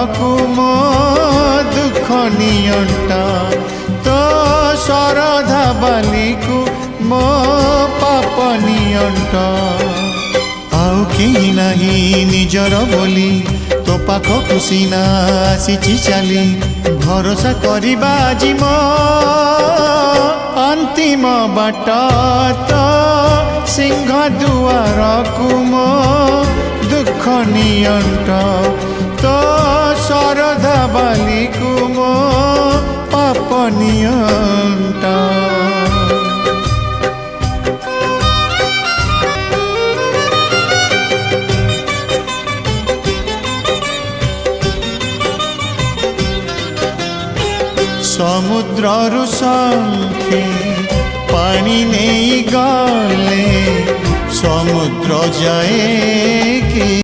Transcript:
मो दुख नियंट तो शरधा बाली को मो पाप नियंट आउ केही नाही निजर बोली तो पाख कुसीना आसीची चाली भरोसा करिबा आजि मो अंतिम बाट तो सिंह दुआर को मो दुख नियंट तो शरधा बाली को मो पाप नियंट समुद्र संखे पानी नहीं गले समुद्र जाए कि